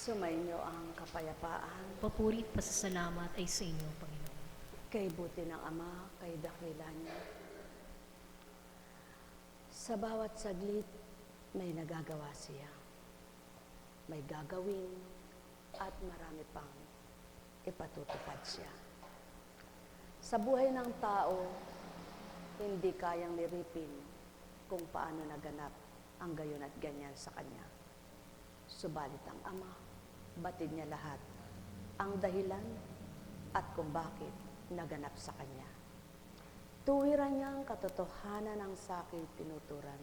Sumainyo ang kapayapaan. Papuri at pasasalamat ay sa inyo, Panginoon. Kay buti ng Ama, kay dakila niya. Sa bawat saglit, may nagagawa siya. May gagawin at marami pang ipatutupad siya. Sa buhay ng tao, hindi kayang liripin kung paano naganap ang gayon at ganyan sa Kanya. Subalit ang Ama, batid niya lahat ang dahilan at kung bakit naganap sa Kanya. Tuwiran niya ang katotohanan ng sakit tinuturan.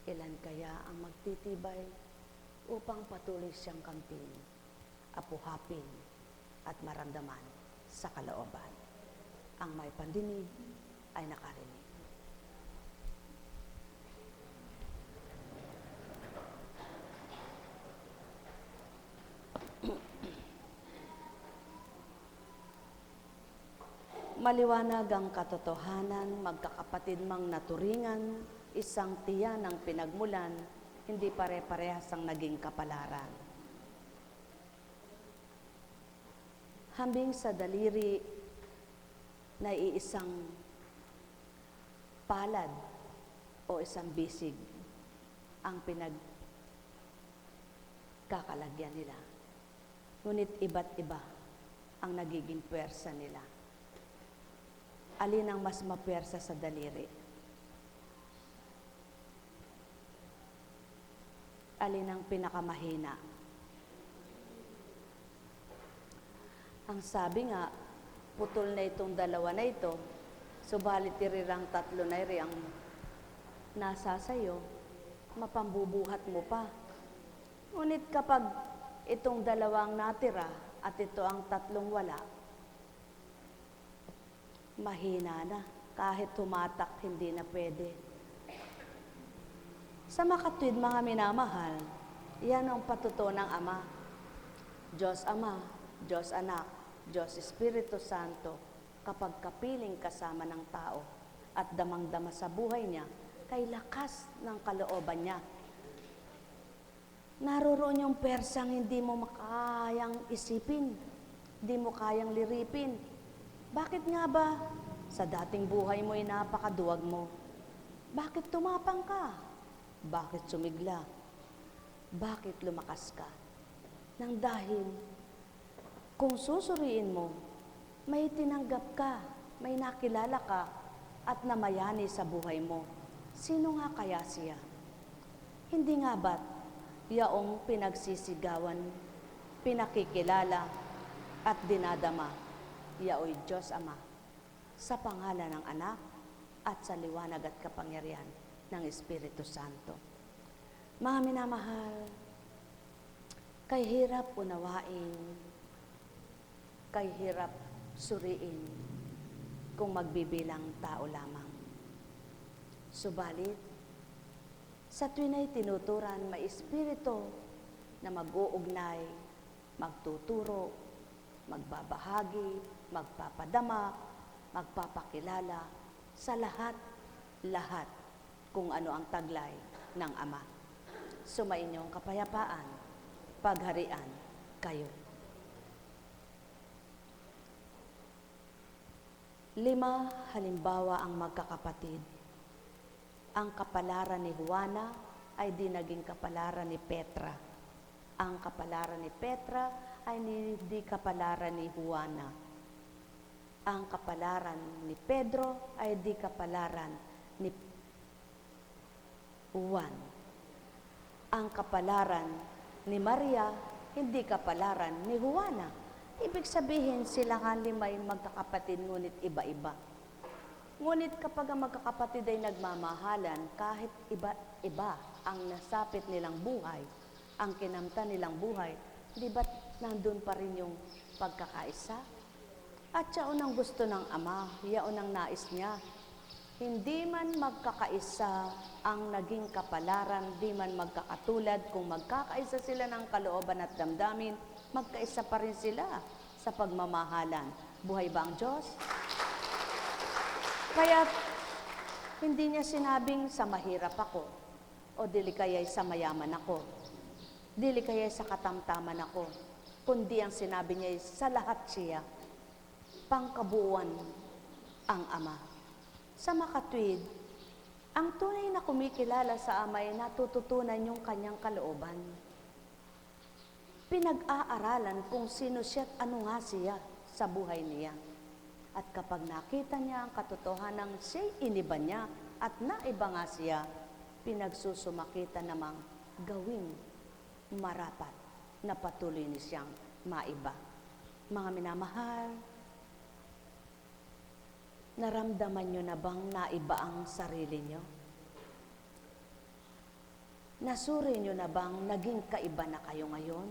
Ilan kaya ang magtitibay upang patuloy siyang kampin, apuhapin at maramdaman sa kalooban. Ang may pandinig ay nakarinig. Maliwanag ang katotohanan, magkakapatid mang naturingan, isang tiyan ng pinagmulan, hindi pare-parehas ang naging kapalaran. Hambing sa daliri na iisang palad o isang bisig ang pinagkakalagyan nila. Ngunit iba't iba ang nagiging pwersa nila. Alin ang mas mapwersa sa daliri? Alin ang pinakamahina? Ang sabi nga, putol na itong dalawa na ito, subalit irirang tatlo na iri ang nasa sayo, mapambubuhat mo pa. Ngunit kapag itong dalawang natira at ito ang tatlong wala, mahina na. Kahit tumatak, hindi na pwede. Sa makatwid, mga minamahal, yan ang patuto ng Ama. Diyos Ama, Diyos Anak, Diyos Espiritu Santo, kapag kapiling kasama ng tao at damang-dama sa buhay niya, kay lakas ng kalooban niya. Naroroon yung persang hindi mo makayang isipin, hindi mo kayang liripin. Bakit nga ba sa dating buhay mo'y napakaduwag mo? Bakit tumapang ka? Bakit sumigla? Bakit lumakas ka? Nang dahil kung susuriin mo, may tinanggap ka, may nakilala ka, at namayani sa buhay mo. Sino nga kaya siya? Hindi nga ba't yaong pinagsisigawan, pinakikilala, at dinadama, yaoy Diyos Ama, sa pangalan ng Anak at sa liwanag at kapangyarihan ng Espiritu Santo. Mga minamahal, kay hirap unawain, kay hirap suriin kung magbibilang tao lamang. Subalit, sa tuwin ay tinuturan, may Espiritu na mag-uugnay, magtuturo, magbabahagi, magpapadama, magpapakilala sa lahat kung ano ang taglay ng Ama. Sumainyong kapayapaan, pagharian kayo. 5 halimbawa ang magkakapatid. Ang kapalaran ni Juana ay di naging kapalaran ni Petra. Ang kapalaran ni Petra ay hindi kapalaran ni Juana. Ang kapalaran ni Pedro ay di kapalaran ni Juan. Ang kapalaran ni Maria, hindi kapalaran ni Juana. Ibig sabihin, sila nga 5 magkakapatid, ngunit iba-iba. Ngunit kapag ang magkakapatid ay nagmamahalan, kahit iba-iba ang nasapit nilang buhay, ang kinamtan nilang buhay, di ba't nandun pa rin yung pagkakaisa? At yaon ang gusto ng Ama, yaon ang nais niya. Hindi man magkakaisa ang naging kapalaran, di man magkakatulad, kung magkakaisa sila ng kalooban at damdamin, magkaisa pa rin sila sa pagmamahalan. Buhay ba ang Diyos? Kaya hindi niya sinabing sa mahirap ako o dili kaya'y sa mayaman ako. Dili kaya sa katamtaman ako, kundi ang sinabi niya sa lahat siya, pangkabuuan ang Ama. Sa makatwid, ang tunay na kumikilala sa Ama ay natututunan yung kanyang kalooban. Pinag-aaralan kung sino siya at ano nga siya sa buhay niya. At kapag nakita niya ang katotohanan siya'y iniba niya at naiba nga siya, pinagsusumakita namang gawing marapat na patuloy ni siyang maiba. Mga minamahal, naramdaman niyo na bang naiba ang sarili niyo? Nasuri niyo na bang naging kaiba na kayo ngayon?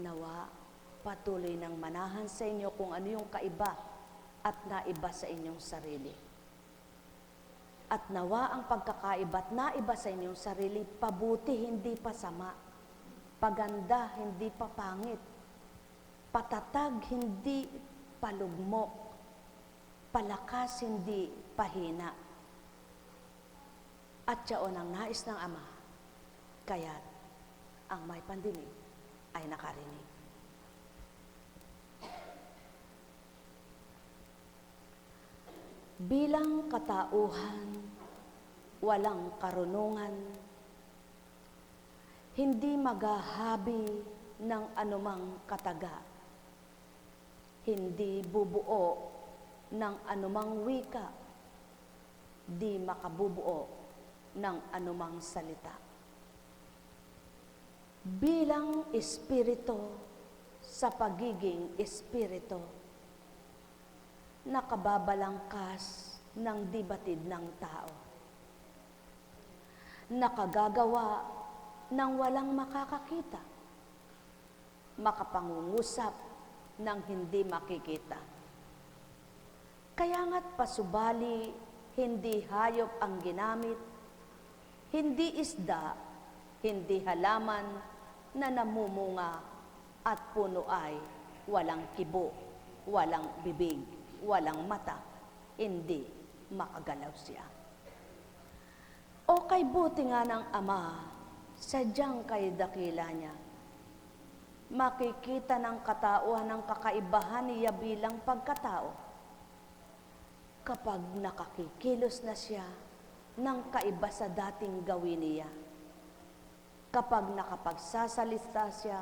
Nawa, patuloy nang manahan sa inyo kung ano yung kaiba at naiba sa inyong sarili. At nawa ang pagkakaiba at naiba sa inyong sarili, pabuti hindi pasama, paganda hindi papangit, patatag hindi palugmok, palakas hindi pahina. At yaon ang nais ng Ama, kaya't ang may pandinig ay nakarinig. Bilang katauhan, walang karunungan, hindi magahabi ng anumang kataga, hindi bubuo ng anumang wika, di makabubuo ng anumang salita. Bilang espiritu sa pagiging espiritu, nakababalangkas ng di batid ng tao, nakagagawa ng walang makakakita, makapangungusap ng hindi makikita. Kaya nga't pasubali, hindi hayop ang ginamit, hindi isda, hindi halaman na namumunga at puno ay walang kibo, walang bibig, walang mata, hindi makagalaw siya. O kay buti nga ng Ama, sadyang kay dakila niya, makikita ng katauhan ng kakaibahan niya bilang pagkatao kapag nakakikilos na siya ng kaiba sa dating gawin niya, kapag nakapagsasalita siya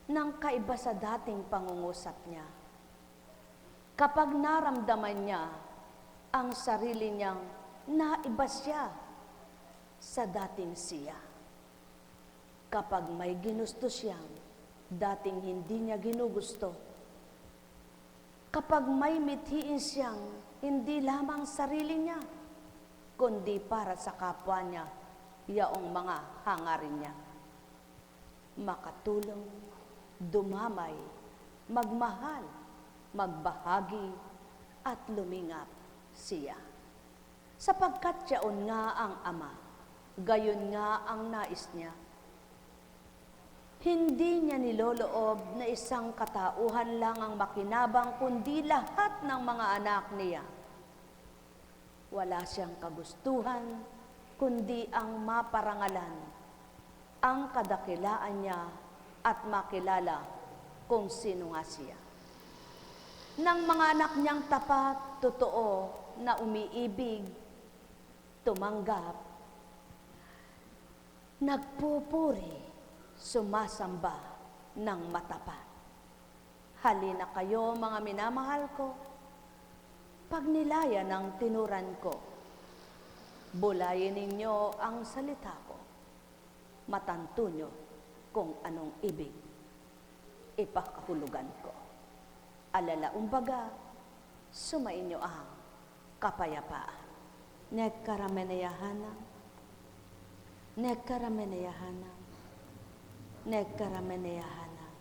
ng kaiba sa dating pangungusap niya, kapag naramdaman niya ang sarili niyang naiba siya sa dating siya, kapag may ginusto siyang dating hindi niya ginugusto, kapag may mithiin siyang hindi lamang sarili niya, kundi para sa kapwa niya, yaong mga hangarin niya, makatulong, dumamay, magmahal, magbahagi, at lumingap siya. Sapagkat yaon nga ang Ama, gayon nga ang nais niya. Hindi niya niloloob na isang katauhan lang ang makinabang, kundi lahat ng mga anak niya. Wala siyang kagustuhan, kundi ang maparangalan, ang kadakilaan niya at makilala kung sino nga siya. Ng mga anak niyang tapat, totoo, na umiibig, tumanggap, nagpupuri, sumasamba ng matapat. Halina kayo, mga minamahal ko, pagnilaya ng tinuran ko, bulayin ninyo ang salita ko, matanto nyo kung anong ibig ipakahulugan ko. Alalaumbaga, sumainyo ang kapayapaan. Nagkarameneyahanam, nagkarameneyahanam, nagkarameneyahanam.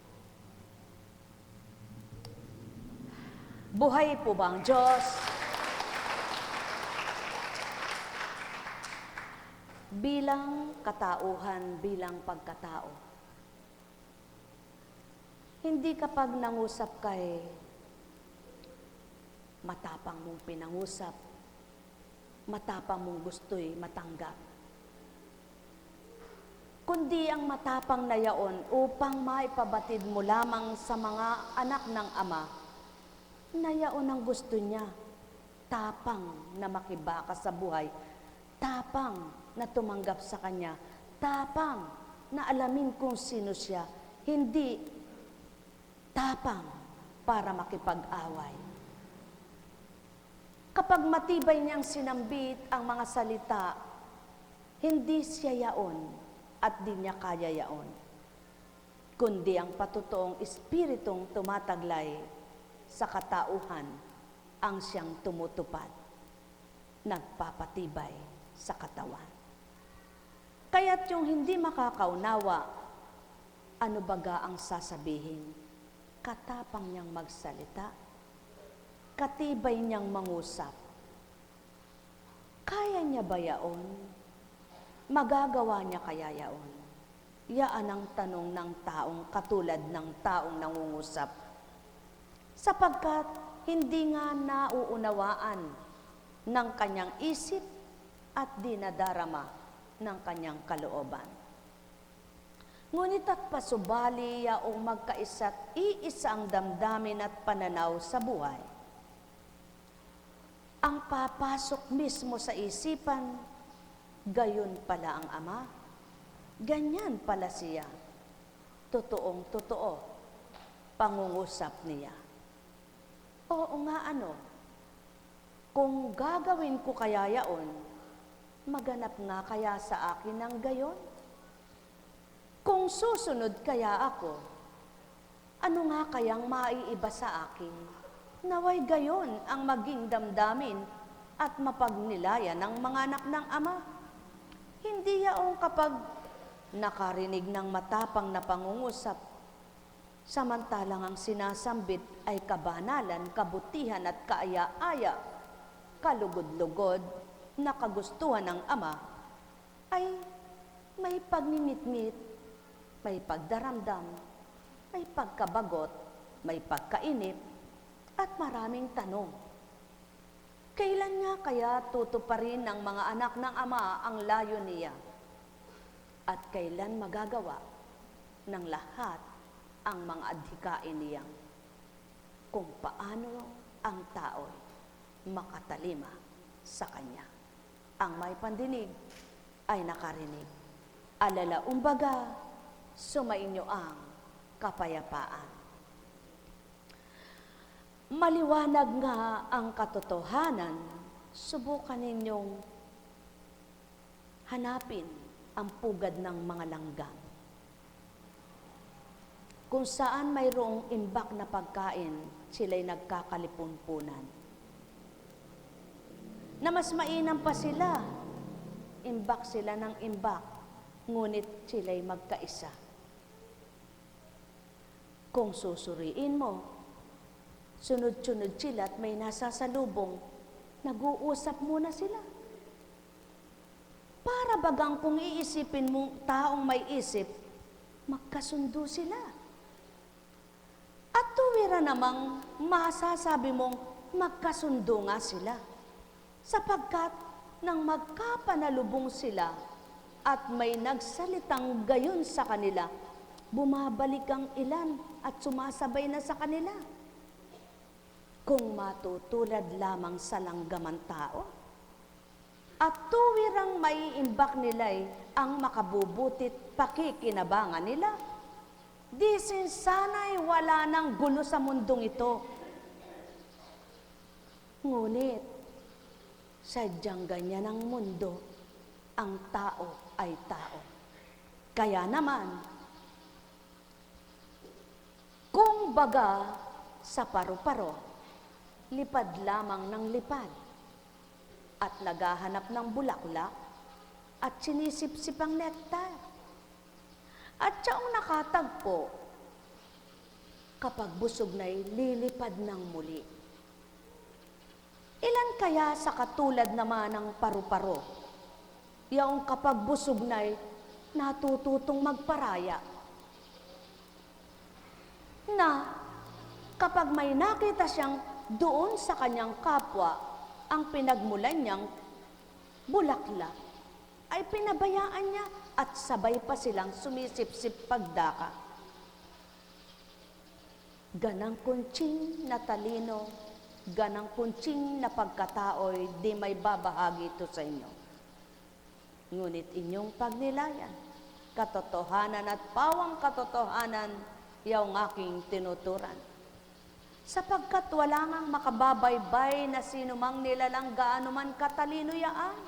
Buhay po ba ang Diyos? Bilang katauhan, bilang pagkatao. Hindi kapag nangusap kay matapang mong pinangusap, matapang mong gusto'y matanggap. kundi ang matapang na yaon upang maipabatid mo lamang sa mga anak ng Ama na yaon ang gusto niya. Tapang na makibaka sa buhay, tapang na tumanggap sa Kanya, tapang na alamin kung sino siya, hindi tapang para makipag-away. Kapag matibay niyang sinambit ang mga salita, hindi siya yaon at di niya kaya yaon, kundi ang patutuong espiritong tumataglay sa katauhan ang siyang tumutupad, nagpapatibay sa katawan. Kaya't yung hindi makakaunawa, ano baga ang sasabihin? Katapang niyang magsalita, katibay niyang mangusap. Kaya niya ba yaon? Magagawa niya kaya yaon? Yaan ang tanong ng taong katulad ng taong nangungusap. Sapagkat hindi nga nauunawaan ng kanyang isip at di nadarama ng kanyang kalooban. Ngunit at pasubali yaong magkaisa't iisa ang damdamin at pananaw sa buhay. Ang papasok mismo sa isipan, gayon pala ang Ama, ganyan pala siya, totoong totoo, pangungusap niya. Oo nga ano, kung gagawin ko kaya yaon, maganap nga kaya sa akin ng gayon? Kung susunod kaya ako, ano nga kayang maiiba sa akin? Naway gayon ang maging damdamin at mapagnilayan ng mga anak ng Ama. Hindi yaong kapag nakarinig ng matapang na pangungusap, samantalang ang sinasambit ay kabanalan, kabutihan at kaaya-aya, kalugod-lugod na kagustuhan ng Ama, ay may pagninitnit, may pagdaramdam, may pagkabagot, may pagkainip, at maraming tanong. Kailan nga kaya tutuparin ng mga anak ng Ama ang layo niya? At kailan magagawa ng lahat ang mga adhikain niyang kung paano ang tao'y makatalima sa Kanya? Ang may pandinig ay nakarinig. Alala umbaga, sumainyo ang kapayapaan. Maliwanag nga ang katotohanan, subukan ninyong hanapin ang pugad ng mga langgam. Kung saan mayroong imbak na pagkain, sila'y nagkakalipun-punan. Na mas mainam pa sila, imbak sila ng imbak, ngunit sila'y magkaisa. Kung susuriin mo, sunod-sunod sila at may nasasalubong, nag-uusap muna sila. Para bagang kung iisipin mong taong may isip, magkasundo sila. At tuwira namang masasabi mong magkasundo nga sila. Sapagkat nang magkapanalubong sila at may nagsalitang gayon sa kanila, bumabalik ang ilan at sumasabay na sa kanila. Kung matutulad lamang sa langgaman tao, at tuwirang maiimbak nila'y ang makabubutit pakikinabangan nila, di sana'y wala ng gulo sa mundong ito. Ngunit, sadyang ganyan ang mundo, ang tao ay tao. Kaya naman, kung baga sa paru-paro, lipad lamang ng lipad, at naghahanap ng bulaklak, at sinisip-sip ang nektar. At siyang nakatagpo, kapag busog na'y lilipad ng muli. Ilan kaya sa katulad naman ng paru-paro, yaong kapag busog na'y natututong magparaya, na kapag may nakita siyang doon sa kanyang kapwa, ang pinagmulan niyang bulaklak, ay pinabayaan niya at sabay pa silang sumisip-sip pagdaka. Ganang kuntsing na talino, ganang kuntsing na pagkatao'y di may babahagi ito sa inyo. Ngunit inyong pagnilayan, katotohanan at pawang katotohanan, yaong aking tinuturan. Sapagkat wala ngang makababaybay na sino mang nilalang gaano man katalino yaan,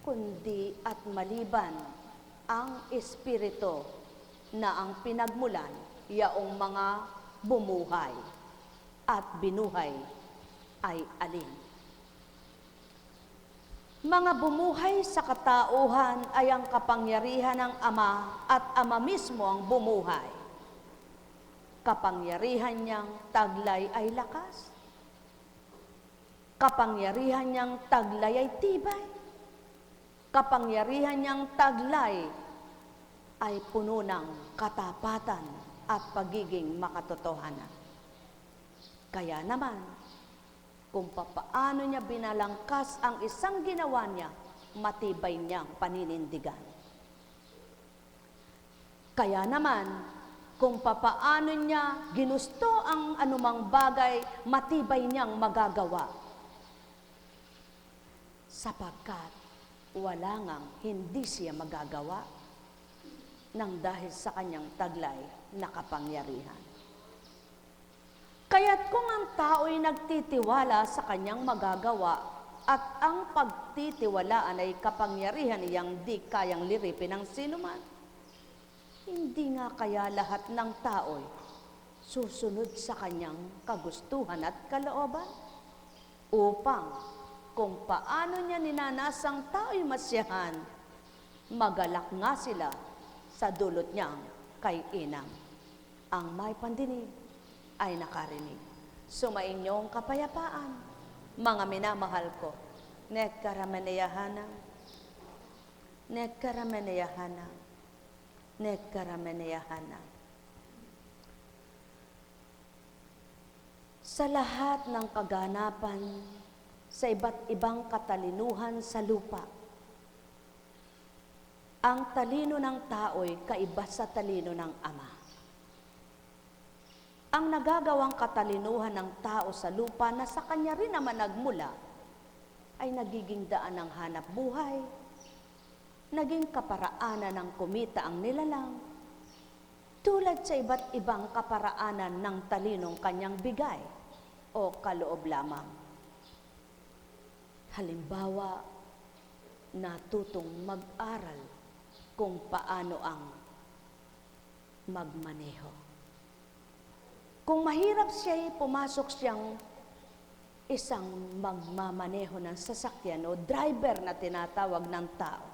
kundi at maliban ang Espiritu na ang pinagmulan yaong mga bumuhay at binuhay ay alin. Mga bumuhay sa katauhan ay ang kapangyarihan ng Ama at Ama mismo ang bumuhay. Kapangyarihan niyang taglay ay lakas. Kapangyarihan niyang taglay ay tibay. Kapangyarihan niyang taglay ay puno ng katapatan at pagiging makatotohanan. Kaya naman, kung papaano niya binalangkas ang isang ginawa niya, matibay niyang paninindigan. Kaya naman, kung papaano niya ginusto ang anumang bagay, matibay niyang magagawa. Sapagkat wala ngang hindi siya magagawa nang dahil sa kanyang taglay na kapangyarihan. Kaya't kung ang tao'y nagtitiwala sa kanyang magagawa at ang pagtitiwalaan ay kapangyarihan niyang di kayang liripin ng sinuman, hindi nga kaya lahat ng tao'y susunod sa kanyang kagustuhan at kalooban? Upang kung paano niya ninanasang tao'y masyahan, magalak nga sila sa dulot niyang kay inang. Ang may pandinig ay nakarinig. Sumainyong kapayapaan, mga minamahal ko. Nekkarameneyahana, nekkarameneyahana, nekkarameneyahana. Sa lahat ng kaganapan, sa iba't ibang katalinuhan sa lupa, ang talino ng tao'y kaiba sa talino ng Ama. Ang nagagawang katalinuhan ng tao sa lupa na sa kanya rin naman nagmula ay nagiging daan ng hanap buhay, naging kaparaanan ng kumita ang nilalang, tulad sa iba't ibang kaparaanan ng talinong kanyang bigay o kaloob lamang. Halimbawa, natutong mag-aral kung paano ang magmaneho. Kung mahirap siya, pumasok siyang isang magmamaneho ng sasakyan o driver na tinatawag ng tao,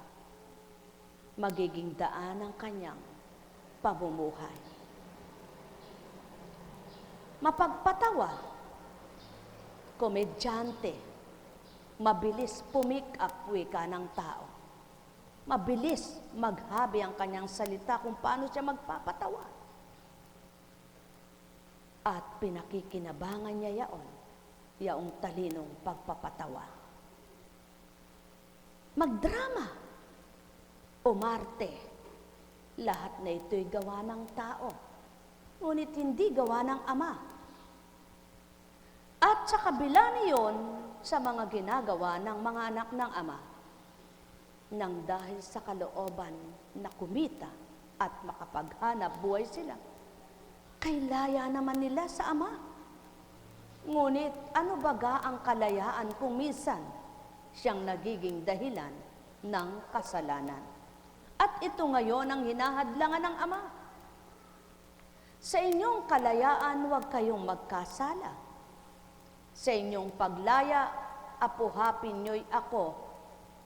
magiging daan ang kanyang pamumuhay. Mapagpatawa, komedyante, mabilis pumik up wika ng tao. Mabilis maghabi ang kanyang salita kung paano siya magpapatawa. At pinakikinabangan niya yaong talinong pagpapatawa. Magdrama, umarte, lahat na ito'y gawa ng tao, ngunit hindi gawa ng Ama. At sa kabila niyon, sa mga ginagawa ng mga anak ng Ama, nang dahil sa kalooban na kumita at makapaghanap buhay sila, kailaya naman nila sa Ama. Ngunit ano baga ang kalayaan kung minsan siyang nagiging dahilan ng kasalanan? At ito ngayon ang hinahadlangan ng Ama. Sa inyong kalayaan, huwag kayong magkasala. Sa inyong paglaya, apuhapin niyo'y ako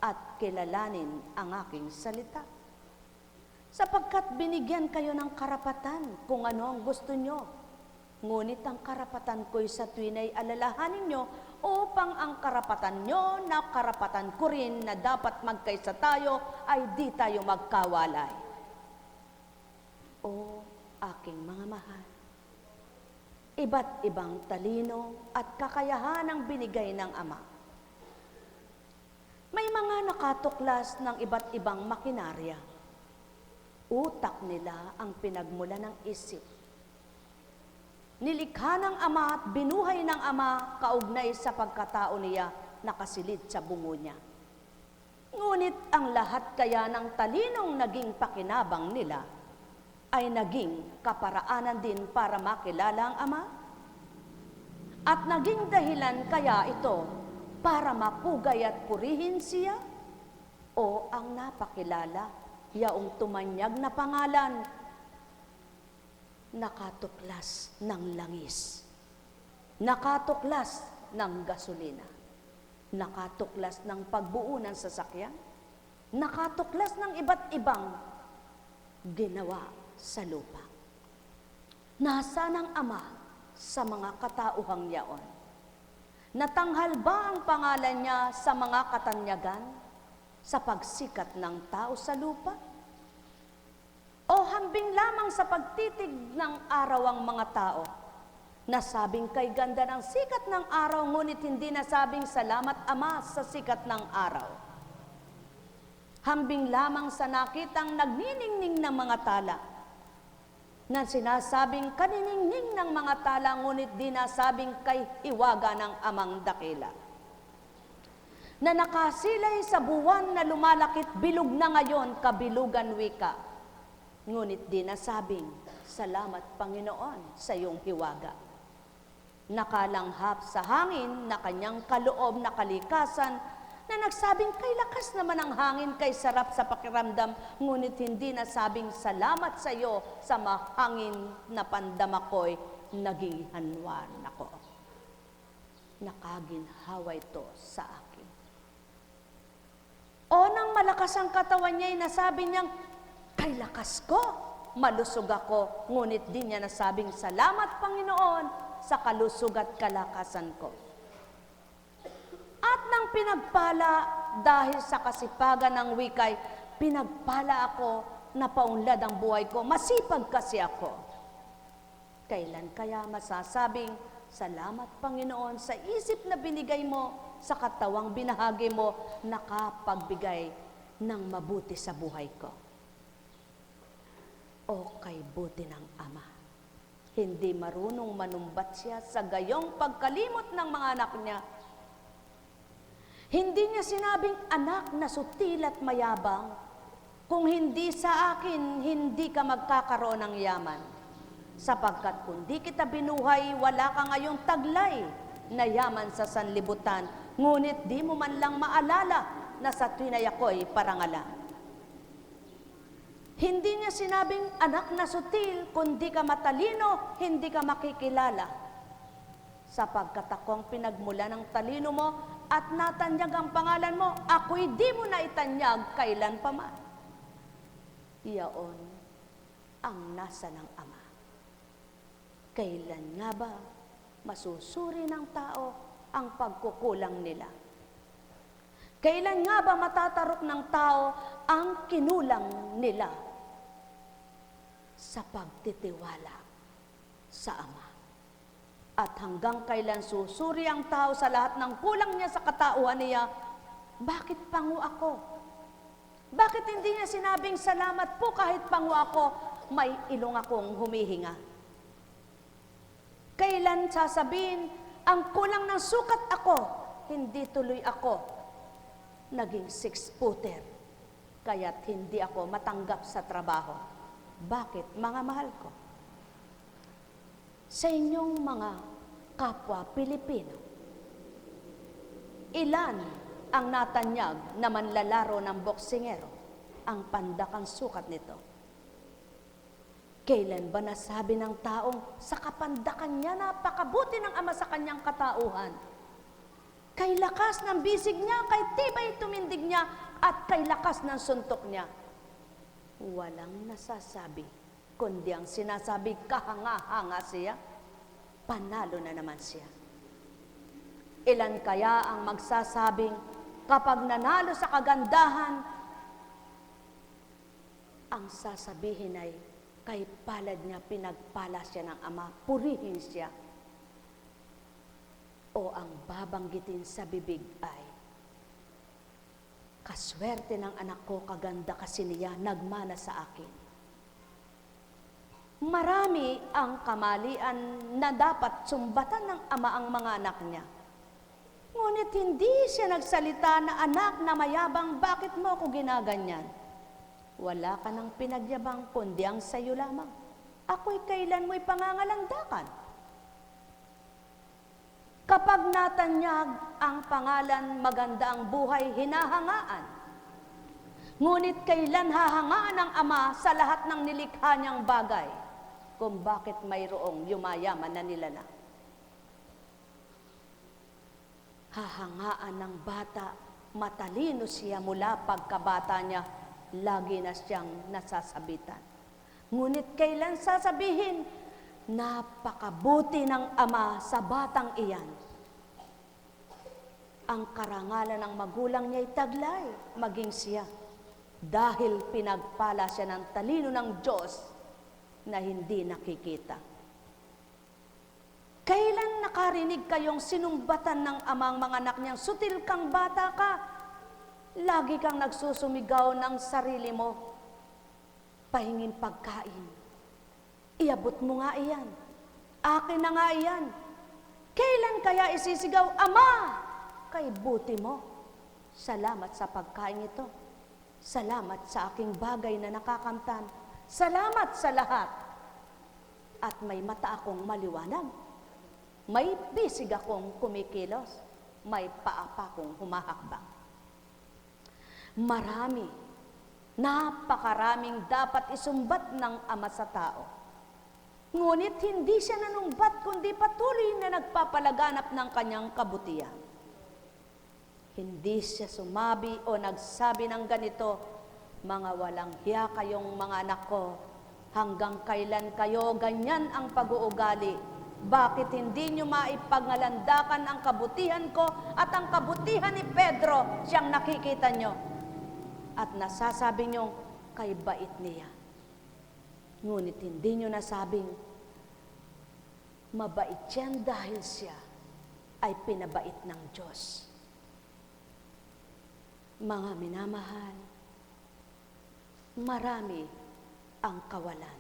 at kilalanin ang aking salita. Sapagkat binigyan kayo ng karapatan kung ano ang gusto nyo. Ngunit ang karapatan ko'y sa tuwin ay alalahanin nyo upang ang karapatan nyo na karapatan ko rin na dapat magkaisa tayo ay di tayo magkawalay. O aking mga mahal, iba't ibang talino at kakayahan ang binigay ng Ama. May mga nakatuklas ng iba't ibang makinarya. Utak nila ang pinagmula ng isip. Nilikha ng Ama at binuhay ng Ama kaugnay sa pagkatao niya nakasilid sa bungo niya. Ngunit ang lahat kaya ng talinong naging pakinabang nila ay naging kaparaanan din para makilala ang Ama? At naging dahilan kaya ito para mapugay at purihin siya? O ang napakilala, yaong tumanyag na pangalan, nakatuklas ng langis, nakatuklas ng gasolina, nakatuklas ng pagbuo ng sasakyan, nakatuklas ng iba't ibang ginawa sa lupa. Nasa ng Ama sa mga katauhang yaon? Natanghal ba ang pangalan niya sa mga katanyagan, sa pagsikat ng tao sa lupa? O hambing lamang sa pagtitig ng araw ang mga tao? Nasabing kay ganda ng sikat ng araw, ngunit hindi nasabing salamat Ama sa sikat ng araw. Hambing lamang sa nakitang nagniningning ng mga tala, na sinasabing kaniningning ng mga tala, ngunit di nasabing kay hiwaga ng Amang dakila. Na nakasilay sa buwan na lumalakit, bilog na ngayon kabilugan wika, ngunit di nasabing salamat Panginoon sa iyong hiwaga. Nakalanghap sa hangin na kanyang kaloob na kalikasan, na nagsabing kay lakas naman ang hangin, kay sarap sa pakiramdam, ngunit hindi nasabing salamat sa iyo sa mahangin na pandama ko'y nagihanwan ako. Nakaginhawa ito sa akin. O nang malakas ang katawan niya, nasabi niyang, kay lakas ko, malusog ako, ngunit di niya nasabing salamat Panginoon sa kalusog at kalakasan ko. At nang pinagpala dahil sa kasipagan ng wikay, pinagpala ako na paunlad ang buhay ko, masipag kasi ako. Kailan kaya masasabing, salamat Panginoon sa isip na binigay mo, sa katawang binahagi mo, nakapagbigay ng mabuti sa buhay ko. O kay buti ng Ama, hindi marunong manumbat siya sa gayong pagkalimot ng mga anak niya. Hindi niya sinabing, anak na sutil at mayabang, kung hindi sa akin, hindi ka magkakaroon ng yaman. Sapagkat kung di kita binuhay, wala ka ngayong taglay na yaman sa sanlibutan, ngunit di mo man lang maalala na sa tuwinay ako'y parangalan. Hindi niya sinabing, anak na sutil, kung di ka matalino, hindi ka makikilala. Sapagkat akong pinagmula ng talino mo at natanyag ang pangalan mo, ako'y di mo na itanyag kailan pa man. Iyaon ang nasa ng Ama. Kailan nga ba masusuri ng tao ang pagkukulang nila? Kailan nga ba matatarok ng tao ang kinulang nila sa pagtitiwala sa Ama? At hanggang kailan susuri ang tao sa lahat ng kulang niya sa katauhan niya? Bakit pango ako? Bakit hindi niya sinabing salamat po kahit pango ako, may ilong akong humihinga? Kailan sasabihin, ang kulang ng sukat ako, hindi tuloy ako naging 6-footer, kaya't hindi ako matanggap sa trabaho? Bakit, mga mahal ko? Sa inyong mga kapwa Pilipino, ilan ang natanyag na manlalaro ng boksingero? Ang pandakang sukat nito. Kailan ba nasabi ng taong sa kapandakan niya napakabuti ng Ama sa kanyang katauhan? Kay lakas ng bisig niya, kay tibay tumindig niya, at kay lakas ng suntok niya. Walang nasasabi, kundi ang sinasabi, kahanga-hanga siya, panalo na naman siya. Ilan kaya ang magsasabing, kapag nanalo sa kagandahan, ang sasabihin ay, kay palad niya, pinagpala siya ng Ama, purihin siya. O ang babanggitin sa bibig ay, Kaswerte ng anak ko, kaganda kasi niya, nagmana sa akin. Marami ang kamalian na dapat sumbatan ng ama ang mga anak niya. Ngunit hindi siya nagsalita na, anak na mayabang, bakit mo ako ginaganyan? Wala ka ng pinagyabang, kundi ang sayo lamang. Ako'y kailan mo'y pangangalandakan. Kapag natanyag ang pangalan, maganda ang buhay, hinahangaan. Ngunit kailan hahangaan ng ama sa lahat ng nilikha niyang bagay, kung bakit mayroong yumayaman na nilala. Hahangaan ng bata, matalino siya mula pagkabata niya, lagi na siyang nasasabitan. Ngunit kailan sasabihin, napakabuti ng ama sa batang iyan. Ang karangalan ng magulang niya'y taglay, maging siya. Dahil pinagpala siya ng talino ng Diyos na hindi nakikita. Kailan nakarinig kayong sinumbatan ng amang mga anak niyang, sutil kang bata ka, lagi kang nagsusumigaw ng sarili mo, pahingin pagkain. Iabot mo nga iyan. Akin na nga iyan. Kailan kaya isisigaw, Ama, kay buti mo. Salamat sa pagkain ito. Salamat sa aking bagay na nakakamtan. Salamat sa lahat. At may mata akong maliwanag. May bisig akong kumikilos. May paa pa akong humahakbang. Marami, napakaraming dapat isumbat ng ama sa tao. Ngunit hindi siya nanumbat, kundi patuloy na nagpapalaganap ng kanyang kabutihan. Hindi siya sumabi o nagsabi ng ganito, mga walang hiya kayong mga anak ko, hanggang kailan kayo ganyan ang pag-uugali? Bakit hindi nyo maipagnalandakan ang kabutihan ko at ang kabutihan ni Pedro siyang nakikita nyo? At nasasabi nyo, kay bait niya. Ngunit hindi nyo nasabing, mabait yan dahil siya ay pinabait ng Diyos. Mga minamahal, marami ang kawalan.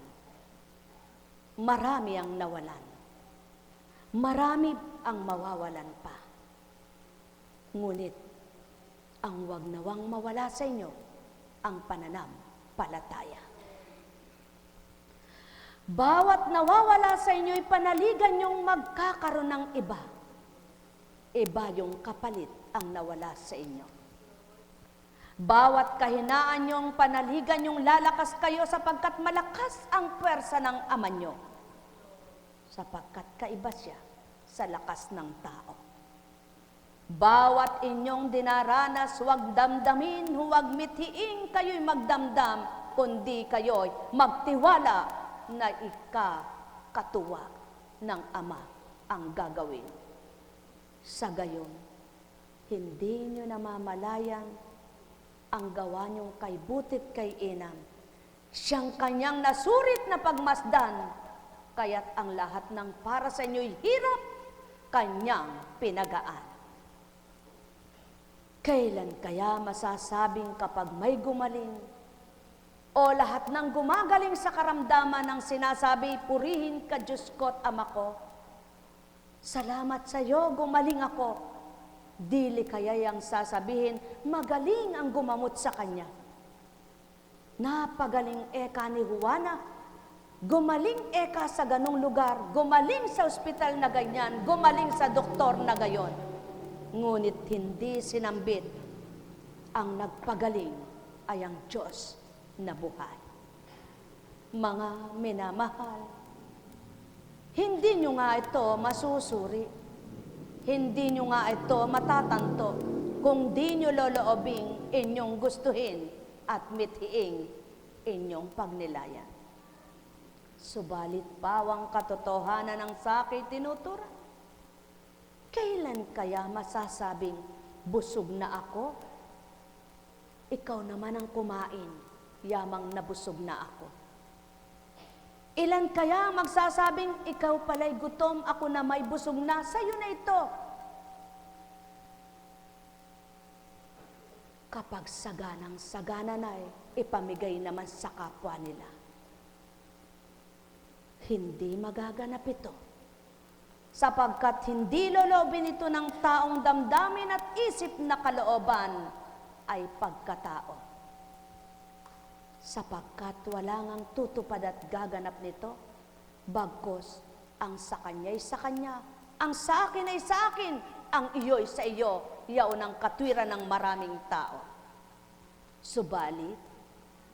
Marami ang nawalan. Marami ang mawawalan pa. Ngunit, ang wag nawang mawala sa inyo, ang pananampalataya. Bawat nawawala sa inyo'y panaligan niyong magkakaroon ng iba. Iba yung kapalit ang nawala sa inyo. Bawat kahinaan niyong panaligan niyong lalakas kayo sapagkat malakas ang puwersa ng ama niyo. Sapagkat kaiba siya sa lakas ng tao. Bawat inyong dinaranas, huwag damdamin, huwag mithiing kayo'y magdamdam, kundi kayo'y magtiwala na ikakatuwa ng Ama ang gagawin. Sa gayon, hindi nyo namamalayan ang gawa nyong kay butit kay inam. Siyang kanyang nasurit na pagmasdan, kaya't ang lahat ng para sa inyo'y hirap, kanyang pinagaan. Kailan kaya masasabing kapag may gumaling, o lahat ng gumagaling sa karamdaman ng sinasabi, purihin ka Diyos ko't Ama ko, salamat sa iyo, gumaling ako. Dili kaya yang sasabihin, magaling ang gumamot sa kanya. Napagaling eka ni Juana, gumaling eka sa ganong lugar, gumaling sa ospital na ganyan, gumaling sa doktor na gayon. Ngunit hindi sinambit, ang nagpagaling ay ang Diyos na buhay. Mga minamahal, hindi nyo nga ito masusuri, hindi nyo nga ito matatanto kung di nyo loloobing inyong gustuhin at mithiing inyong pagnilayan. Subalit pawang katotohanan ng sakit tinuturan. Kailan kaya masasabing busog na ako? Ikaw naman ang kumain, yamang nabusog na ako. Ilan kaya magsasabing, ikaw pala'y gutom, ako na may busog na, sa'yo na ito. kapag saganang-sagana na ipamigay naman sa kapwa nila. Hindi magaganap ito, sapagkat hindi lolobin ito ng taong damdamin at isip na kalooban ay pagkatao. Sapagkat wala ngang tutupad at gaganap nito, bagkus ang sa kanya'y sa kanya, ang sa akin ay sa akin, ang iyo'y sa iyo, yaon ang katwiran ng maraming tao. Subalit,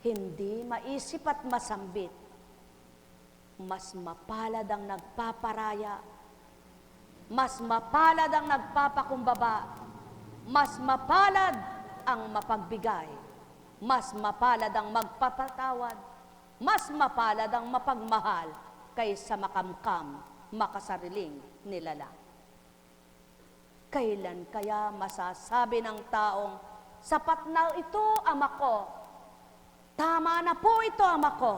hindi maisip at masambit, mas mapalad ang nagpaparaya, mas mapalad ang nagpapakumbaba, mas mapalad ang mapagbigay, mas mapalad ang magpapatawad, mas mapalad ang mapagmahal kaysa makamkam, makasariling nilalang. Kailan kaya masasabi ng taong, sapat na ito, Ama ko, tama na po ito, Ama ko,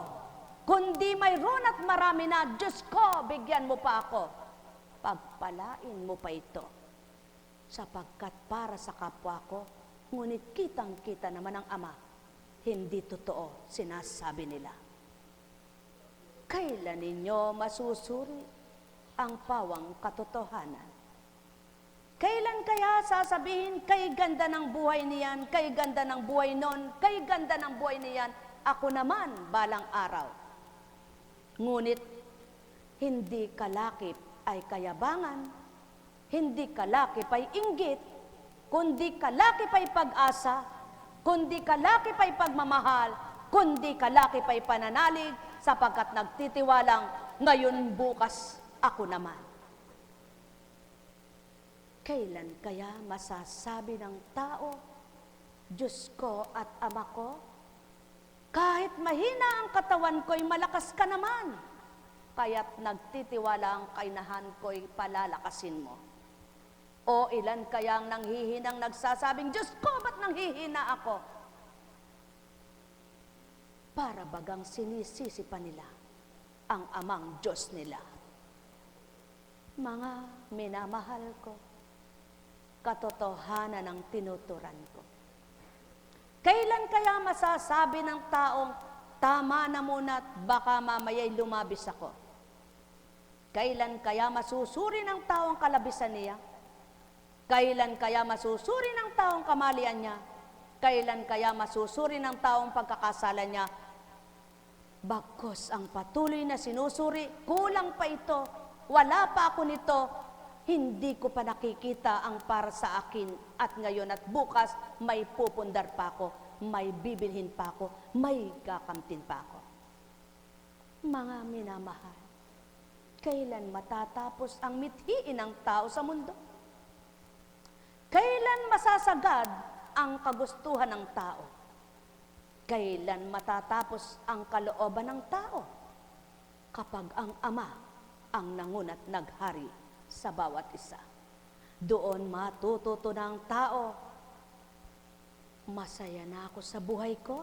kundi mayroon at marami na, Diyos ko, bigyan mo pa ako, pagpalain mo pa ito, sapagkat para sa kapwa ko, ngunit kitang-kita naman ang Ama, hindi totoo, sinasabi nila. Kailan ninyo masusuri ang pawang katotohanan? Kailan kaya sasabihin, kay ganda ng buhay niyan, kay ganda ng buhay nun, kay ganda ng buhay niyan, ako naman balang araw. Ngunit, hindi kalakip ay kayabangan, hindi kalakip ay inggit, kundi kalakip ay pag-asa, kundi kalakip ay pagmamahal, kundi kalakip ay pananalig, sapagkat nagtitiwalang ngayon bukas ako naman. Kailan kaya masasabi ng tao, Diyos ko at Ama ko, kahit mahina ang katawan ko'y malakas ka naman, kaya't nagtitiwala ang kainahan ko'y palalakasin mo. O ilan kayang nanghihinang nagsasabing, Diyos ko, ba't nanghihina ako? Para bagang sinisisi pa nila ang amang Diyos nila. Mga minamahal ko, katotohanan ang tinuturan ko. Kailan kaya masasabi ng taong, tama na muna at baka mamaya'y lumabis ako? Kailan kaya masusuri ng taong kalabisan niya? Kailan kaya masusuri ng taong kamalian niya? Kailan kaya masusuri ng taong pagkakasala niya? Bagkus ang patuloy na sinusuri, kulang pa ito, wala pa ako nito, hindi ko pa nakikita ang para sa akin at ngayon at bukas may pupundar pa ako, may bibilhin pa ako, may kakamtin pa ako. Mga minamahal, kailan matatapos ang mithiin ng tao sa mundo? Kailan masasagad ang kagustuhan ng tao? Kailan matatapos ang kalooban ng tao? Kapag ang Ama ang nangunat naghari sa bawat isa. Doon matututo ng tao, masaya na ako sa buhay ko.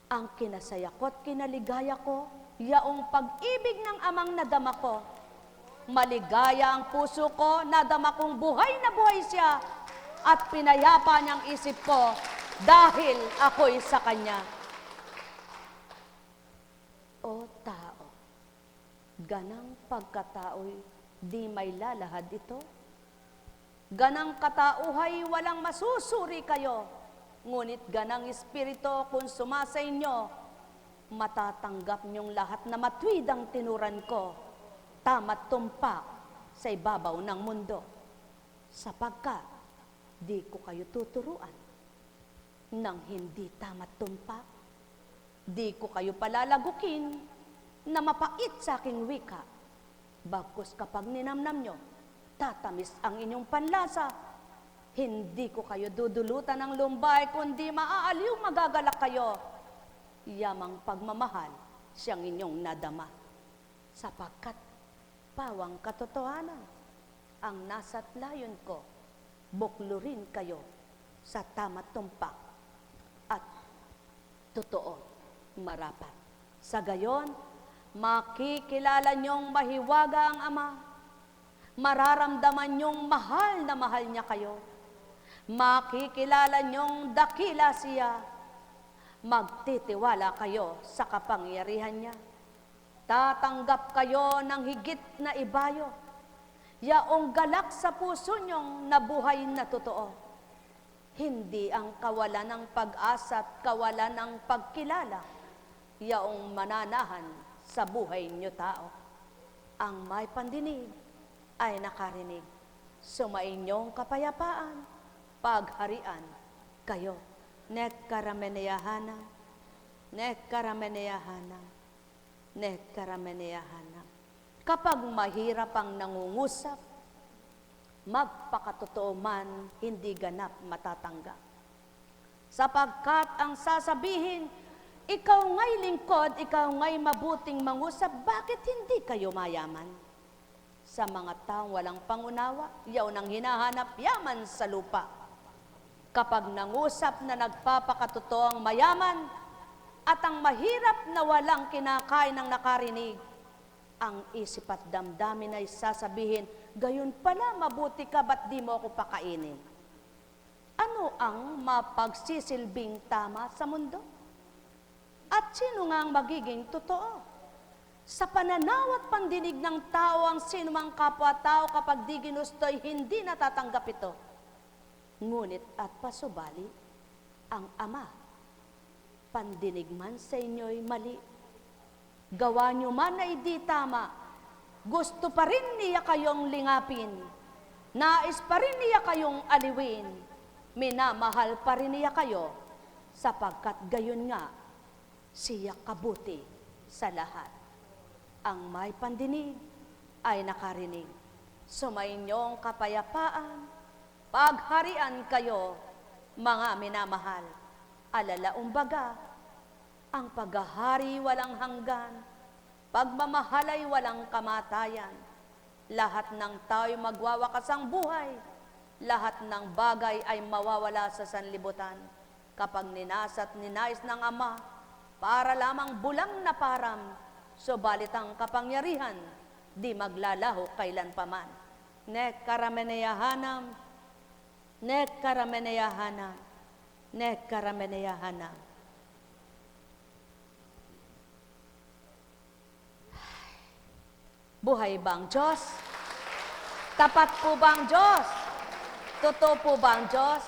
Ang kinasaya ko at kinaligaya ko, yaong pag-ibig ng Amang nadama ko. Maligaya ang puso ko, nadama kong buhay na buhay siya, at pinayapa niyang isip ko, dahil ako'y sa Kanya. O tao, ganang pagkatao'y di may lalahad ito? Ganang katauhay walang masusuri kayo, ngunit ganang espiritu kung sumasa inyo, matatanggap niyong lahat na matwidang tinuran ko, tama't tumpak sa ibabaw ng mundo, sapagkat di ko kayo tuturuan nang hindi tama't tumpak, di ko kayo palalagukin na mapait sa aking wika, bagkus kapag ninamnam nyo, tatamis ang inyong panlasa, hindi ko kayo dudulutan ng lumbay, kundi maaaliw magagalak kayo, yamang pagmamahal siyang inyong nadama, sapagkat pawang katotohanan ang nasa't layon ko, buklurin kayo sa tama't tumpak at totoo marapat. Sa gayon, makikilala niyong mahiwaga ang Ama, mararamdaman niyong mahal na mahal niya kayo, Makikilala niyong dakila siya, magtitiwala kayo sa kapangyarihan niya. Tatanggap kayo ng higit na ibayo, yaong galak sa puso niyong nabuhay na totoo. Hindi ang kawalan ng pag-asa at kawalan ng pagkilala, yaong mananahan sa buhay niyo tao. Ang may pandinig ay nakarinig, sumainyong kapayapaan, pagharian kayo. Nekkarameneyahanam, nekkarameneyahanam, nekkarameneyahanam. Kapag mahirap ang nangungusap, magpakatotoo man, hindi ganap matatanggap. Sapagkat ang sasabihin, ikaw nga'y lingkod, ikaw nga'y mabuting mangusap, bakit hindi kayo mayaman? Sa mga taong walang pangunawa, yaw nang hinahanap yaman sa lupa. Kapag nangusap na nagpapakatotoo ang mayaman, at ang mahirap na walang kinakain ng nakarinig, ang isip at damdamin ay sasabihin, gayon pala mabuti ka, ba't di mo ako pakainin? Ano ang mapagsisilbing tama sa mundo? At sino nga ang magiging totoo? Sa pananaw at pandinig ng tao, ang sinumang kapwa-tao kapag di ginusto'y hindi natatanggap ito. Ngunit at pasubali, ang Ama, pandinig man sa inyo'y mali. Gawa nyo man ay di tama, gusto pa rin niya kayong lingapin, nais pa rin niya kayong aliwin, minamahal pa rin niya kayo, sapagkat gayon nga, siya kabuti sa lahat. Ang may pandinig ay nakarinig, sumainyong kapayapaan, pagharian kayo, mga minamahal. Alalaong baga, ang paghahari walang hanggan, pagmamahalay walang kamatayan. Lahat ng tao'y magwawakas ang buhay, lahat ng bagay ay mawawala sa sanlibutan. Kapag ninas at ninais ng Ama, para lamang bulang na param, subalit ang kapangyarihan, di maglalaho kailanpaman. Nekkarameneyahanam, nekkarameneyahanam, nekkarameneyahanam. Buhay ba ang Diyos? Tapat po ba ang Diyos? Totoo po ba ang Diyos?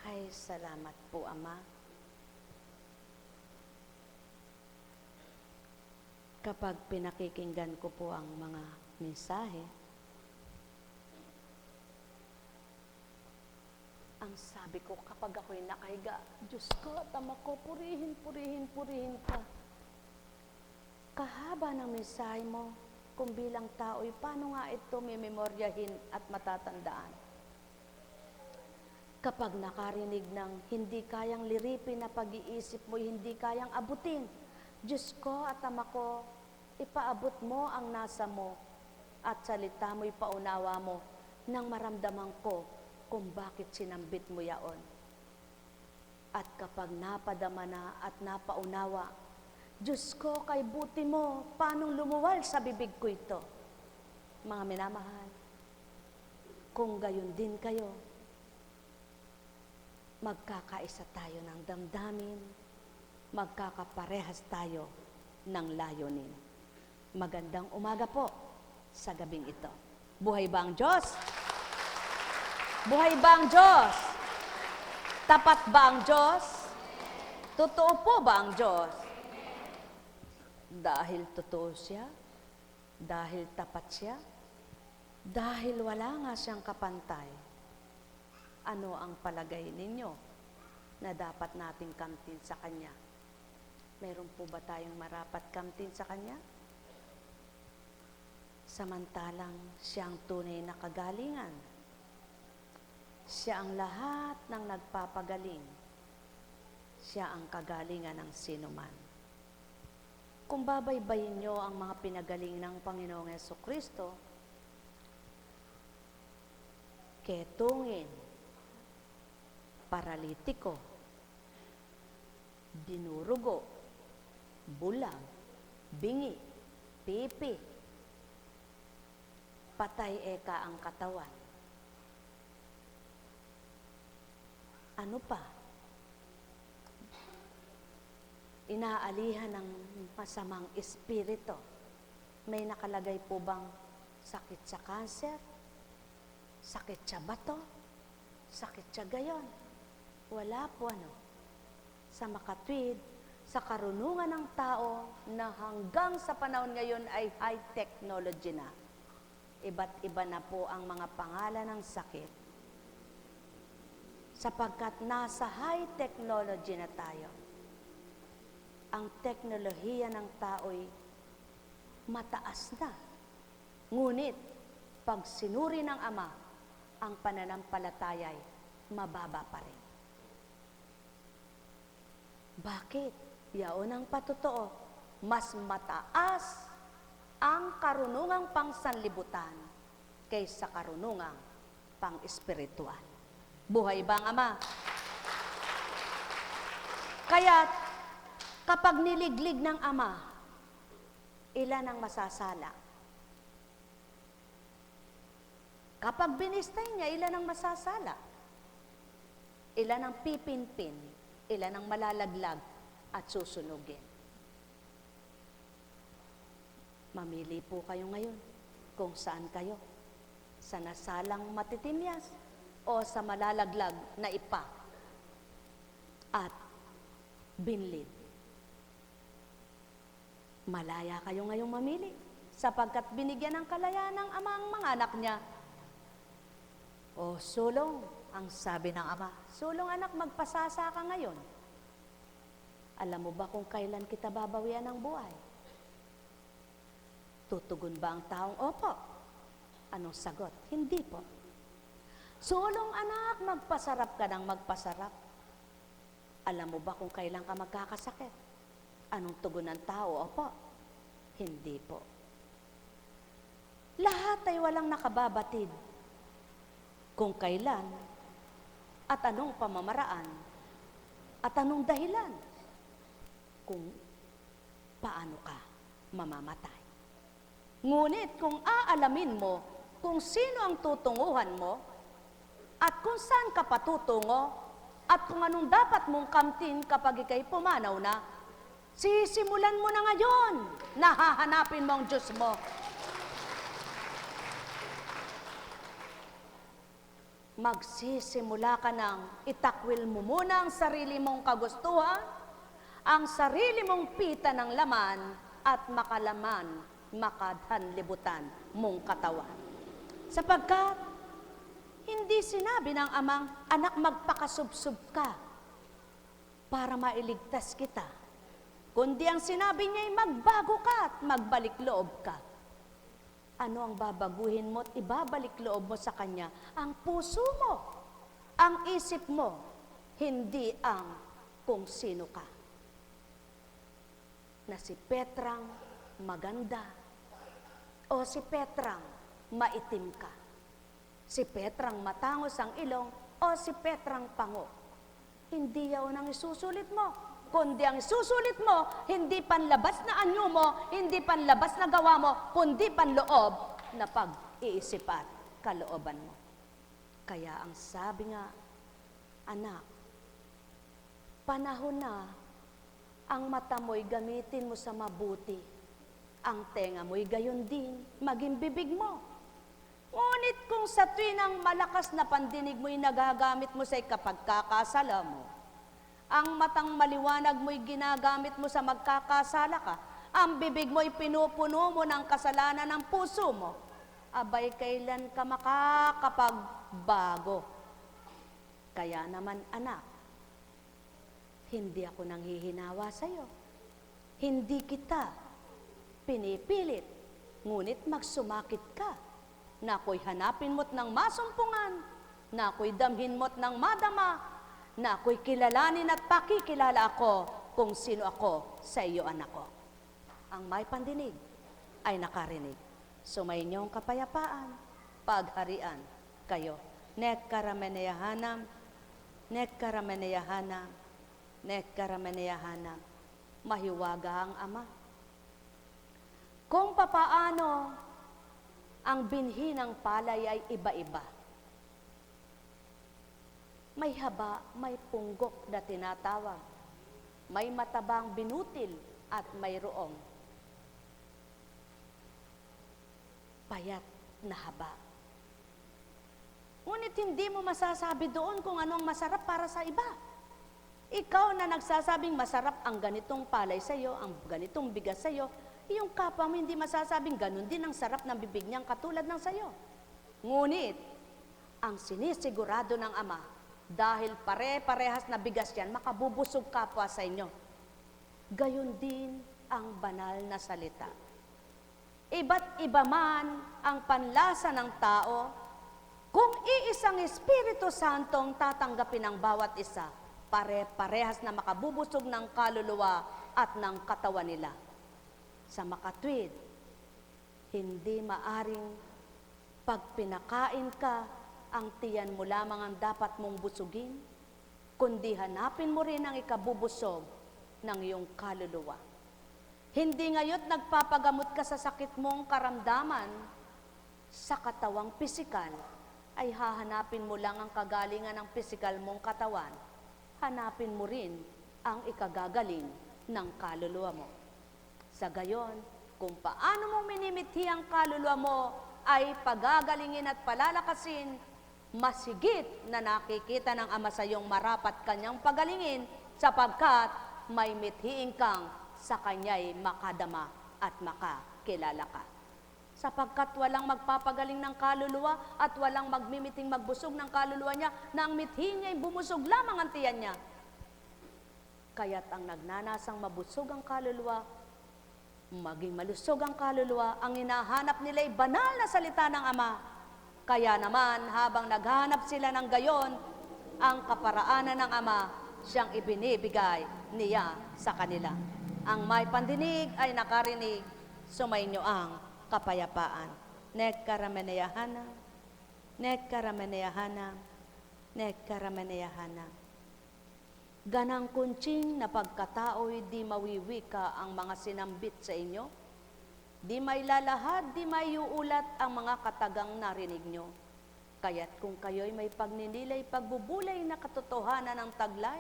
Ay, salamat po, Ama. Kapag pinakikinggan ko po ang mga mensahe, ang sabi ko kapag ako'y nakahiga, Diyos ko, Ama ko, purihin, purihin, purihin ka. Kahaba ng mensahe mo, kung bilang tao'y paano nga ito mememoryahin at matatandaan? Kapag nakarinig ng hindi kayang liripin na pag-iisip mo, hindi kayang abutin, Diyos ko at Ama ko, ipaabot mo ang nasa mo at salita mo'y paunawa mo nang maramdaman ko kung bakit sinambit mo yaon. At kapag napadama na at napaunawa, Diyos ko, kay buti mo, paanong lumuwal sa bibig ko ito? Mga minamahal, kung gayon din kayo, magkakaisa tayo ng damdamin, magkakaparehas tayo ng layunin. Magandang umaga po sa gabing ito. Buhay ba ang Diyos? Buhay ba ang Diyos? Tapat ba ang Diyos? Totoo po ba ang Diyos? Dahil totoo siya, dahil tapat siya, dahil wala nga siyang kapantay, ano ang palagay ninyo na dapat nating kamtin sa Kanya? Meron po ba tayong marapat kamtin sa Kanya? Samantalang siya ang tunay na kagalingan. Siya ang lahat ng nagpapagaling. Siya ang kagalingan ng sinuman. Kung babaybayin nyo ang mga pinagaling ng Panginoong Jesucristo, ketungin, paralitiko, dinurugo, bulag, bingi, pipi, patay eka ang katawan. Ano pa? Inaalihan ng masamang espiritu. May nakalagay po bang sakit sa kanser? Sakit sa bato? Sakit sa gayon? Wala po ano. Sa makatwid, sa karunungan ng tao na hanggang sa panahon ngayon ay high technology na. Iba't iba na po ang mga pangalan ng sakit. Sapagkat nasa high technology na tayo, ang teknolohiya ng tao'y mataas na. Ngunit, pag sinuri ng Ama, ang pananampalataya'y mababa pa rin. Bakit? Yaon ang patotoo. Mas mataas ang karunungang pangsanlibutan kaysa karunungang pang-espiritual. Buhay ba ang Ama? Kaya't, kapag niliglig ng Ama, ilan ang masasala? Kapag binistay niya, ilan ang masasala? Ilan ang pipinpin? Ilan ang malalaglag at susunugin? Mamili po kayo ngayon kung saan kayo. Sa nasalang matitimyas o sa malalaglag na ipa at binlid. Malaya kayo ngayong mamili sapagkat binigyan ng kalayaan ng Ama ang mga anak niya. O sulong, ang sabi ng Ama, sulong anak, magpasasa ka ngayon. Alam mo ba kung kailan kita babawian ng buhay? Tutugon ba ang taong opo? Anong sagot? Hindi po. Sulong anak, magpasarap ka ng magpasarap. Alam mo ba kung kailan ka magkakasakit? Anong tugon ng tao? Opo. Hindi po. Lahat ay walang nakababatid. Kung kailan, at anong pamamaraan, at anong dahilan, kung paano ka mamamatay. Ngunit kung aalamin mo kung sino ang tutunguhan mo, at kung saan ka patutungo, at kung anong dapat mong kamtin kapag ikay pumanaw na, sisimulan mo na ngayon na hahanapin mo ang Diyos mo. Magsisimula ka ng itakwil mo muna ang sarili mong kagustuhan, ang sarili mong pita ng laman, at makadhanlibutan mong katawan. Sapagkat, hindi sinabi ng Amang, anak, magpakasubsub ka para mailigtas kita. Kundi ang sinabi niya ay magbago ka at magbalik loob ka. Ano ang babaguhin mo at ibabalik loob mo sa Kanya? Ang puso mo, ang isip mo, hindi ang kung sino ka. Na si Petrang maganda o si Petrang maitim ka. Si Petrang matangos ang ilong o si Petrang pango. Hindi yaon ang isusulit mo. Kundi ang isusulit mo, hindi panlabas na anyo mo, hindi panlabas na gawa mo, kundi panloob na pag-iisip at kalooban mo. Kaya ang sabi nga, anak, panahon na ang mata mo'y gamitin mo sa mabuti. Ang tenga mo'y gayon din, maging bibig mo. Ngunit kung sa tuwinang malakas na pandinig mo'y nagagamit mo sa ikapagkakasala mo, ang matang maliwanag mo'y ginagamit mo sa magkakasala ka, ang bibig mo'y pinupuno mo ng kasalanan ng puso mo, abay kailan ka makakapagbago? Kaya naman anak, hindi ako nanghihinawa sa iyo. Hindi kita pinipilit, ngunit magsumakit ka, na ako'y hanapin mo't ng masumpungan, na ako'y damhin mo't ng madama, na ako'y kilalanin at pakikilala ako kung sino ako sa iyo, anak ko. Ang may pandinig ay nakarinig. Sumayinyong kapayapaan, pagharian kayo. Nekkarameneyahanam, nekkarameneyahanam, nekkarameneyahanam. Mahiwaga ang Ama. Kung papaano ang binhi ng palay ay iba-iba. May haba, may punggok na tinatawag. May matabang binutil at mayroong payat na haba. Ngunit hindi mo masasabi doon kung anong masarap para sa iba. Ikaw na nagsasabing masarap ang ganitong palay sa iyo, ang ganitong bigas sa iyo, iyong kapwa mo hindi masasabing ganun din ang sarap ng bibig niyang katulad ng sa iyo. Ngunit, ang sinisigurado ng Ama, dahil pare-parehas na bigas yan, makabubusog kapwa sa inyo. Gayon din ang banal na salita. Iba't iba man ang panlasa ng tao, kung iisang Espiritu Santong tatanggapin ng bawat isa, pare-parehas na makabubusog ng kaluluwa at ng katawan nila. Sa makatwid, hindi maaring pag pinakain ka, ang tiyan mo lamang ang dapat mong busugin, kundi hanapin mo rin ang ikabubusog ng iyong kaluluwa. Hindi ngayon nagpapagamot ka sa sakit mong karamdaman sa katawang pisikal, ay hahanapin mo lang ang kagalingan ng pisikal mong katawan. Hanapin mo rin ang ikagagaling ng kaluluwa mo. Sa gayon, kung paano mong minimithi ang kaluluwa mo, ay pagagalingin at palalakasin, masigit na nakikita ng Ama sa iyong marapat kanyang pagalingin, sapagkat may mithiin kang sa kanya'y makadama at makakilala ka. Sapagkat walang magpapagaling ng kaluluwa at walang magmimiting magbusog ng kaluluwa niya, na ang mithi niya'y bumusog lamang ang tiyan niya. Kaya't ang nagnanasang mabusog ang kaluluwa, maging malusog ang kaluluwa, ang hinahanap nila'y banal na salita ng Ama. Kaya naman, habang naghanap sila ng gayon, ang kaparaanan ng Ama, siyang ibinibigay niya sa kanila. Ang may pandinig ay nakarinig, sumainyo ang kapayapaan. Nekkarameneyahana, nekkarameneyahana, nekkarameneyahana. Ganang kuntsing na pagkatao'y di mawiwika ang mga sinambit sa inyo, di may lalahad, di may uulat ang mga katagang narinig nyo. Kaya't kung kayo'y may pagninilay, pagbubulay na katotohanan ng taglay,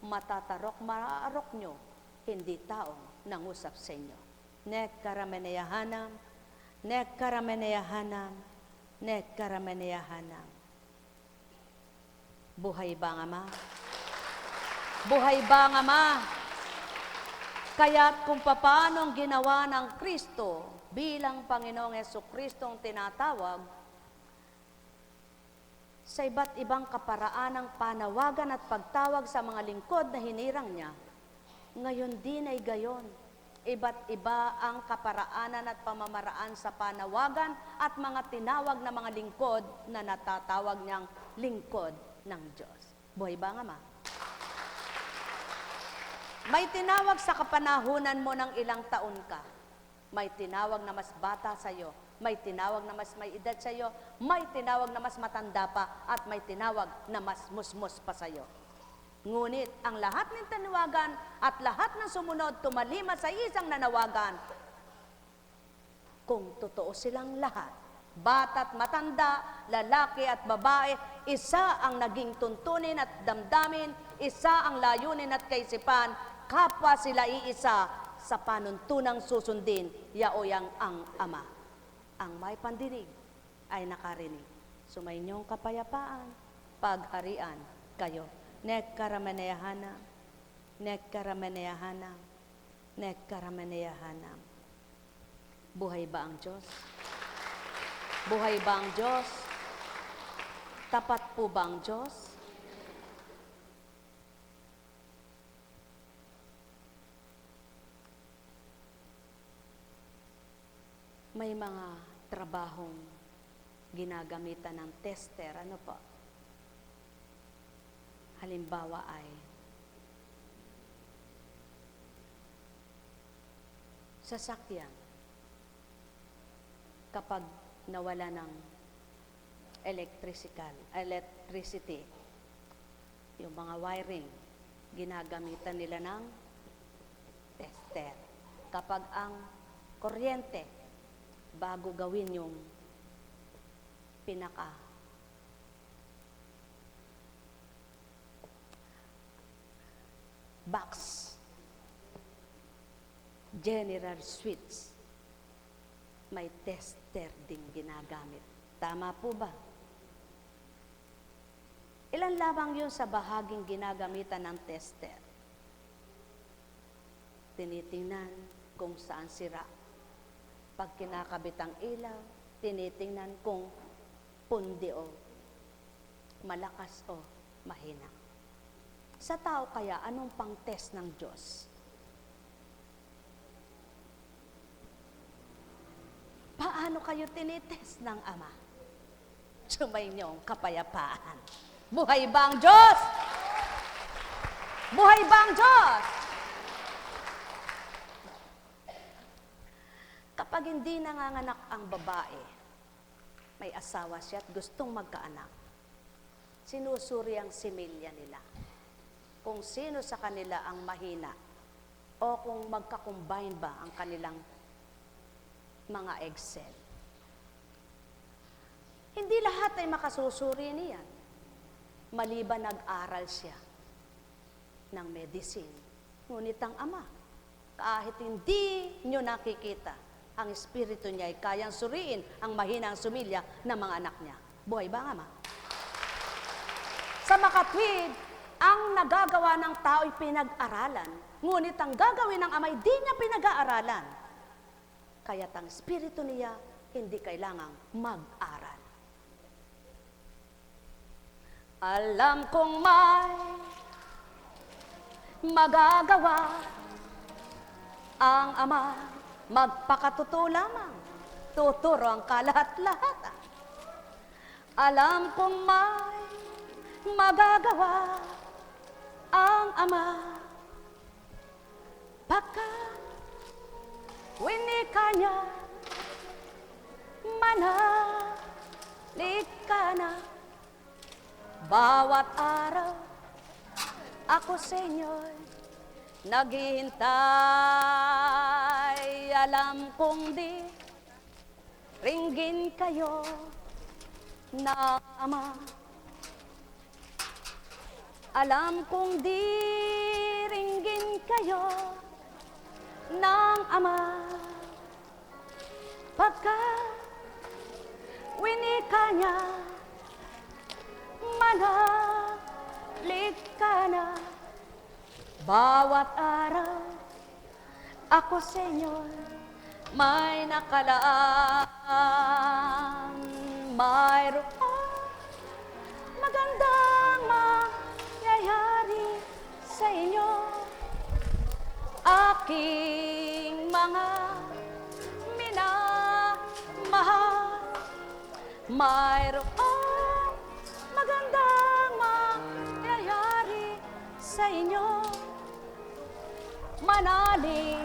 matatarok, maaarok nyo, hindi taong nangusap sa inyo. Nekkarameneyahanam, nekkarameneyahanam, nekkarameneyahanam. Buhay ba ang Ama? Buhay ba ang Ama? Kaya't kung paano ang ginawa ng Kristo bilang Panginoong Jesucristo ang tinatawag, sa iba't ibang kaparaan ng panawagan at pagtawag sa mga lingkod na hinirang niya, ngayon din ay gayon. Iba't iba ang kaparaanan at pamamaraan sa panawagan at mga tinawag na mga lingkod na natatawag niyang lingkod ng Diyos. Buhay ba ang Ama? May tinawag sa kapanahunan mo ng ilang taon ka. May tinawag na mas bata sa iyo. May tinawag na mas may edad sa iyo. May tinawag na mas matanda pa. At may tinawag na mas musmus pa sa iyo. Ngunit ang lahat ng tinawagan at lahat ng sumunod tumalima sa isang nanawagan. Kung totoo silang lahat, bata't matanda, lalaki at babae, isa ang naging tuntunin at damdamin, isa ang layunin at kaisipan, kapwa sila iisa sa panuntunang susundin, yaoyang ang Ama. Ang may pandinig ay nakarinig. Sumainyong kapayapaan, pagharian kayo. Nekkarameneyahana, nekkarameneyahana, nekkarameneyahana. Buhay ba ang Diyos? Buhay ba ang Diyos? Tapat po ba ang Diyos? May mga trabahong ginagamitan ng tester, ano po? Halimbawa ay sasakyan. Kapag nawala ng electricity, yung mga wiring, ginagamitan nila ng tester. Kapag ang kuryente, bago gawin yung box. General switch. May tester ding ginagamit. Tama po ba? Ilan lamang yun sa bahaging ginagamitan ng tester? Tinitingnan kung saan sira. Pag kinakabit ang ilaw, tinitingnan kung pundi o malakas o mahina. Sa tao kaya, anong pang-test ng Diyos? Paano kayo tinitest ng Ama? Sumainyo ang kapayapaan. Buhay ba ang Diyos? Buhay ba ang Diyos? Kapag hindi nanganganak ang babae, may asawa siya at gustong magkaanak, sinusuri ang similya nila. Kung sino sa kanila ang mahina o kung magkakombine ba ang kanilang mga egg cell. Hindi lahat ay makasusuri niyan. Maliban nag-aral siya ng medicine. Ngunit ang Ama, kahit hindi nyo nakikita, ang espiritu niya ay kayang suriin ang mahinang sumilya ng mga anak niya. Buhay ba ang Ama? Sa makatwid, ang nagagawa ng tao ay pinag-aralan. Ngunit ang gagawin ng Ama, hindi niya pinag-aaralan. Kaya't ang espiritu niya hindi kailangang mag-aral. Alam kong may magagawa ang Ama, magpakatuto lamang, tuturo ang kalahat-lahatan. Alam kong may magagawa ang Ama, pagkat winika niya, manalig ka na. Bawat araw, ako sa inyo'y naghihintay. Alam kong di ringgin kayo na Ama. Alam kong di ringgin kayo ng Ama, pagkat winika niya, manalig ka na. Bawat araw, ako sa inyo may nakalaan. Mayroon magandang mangyayari sa inyo. Aking mga minamahal, mayroong magandang mangyayari sa inyo. Manalig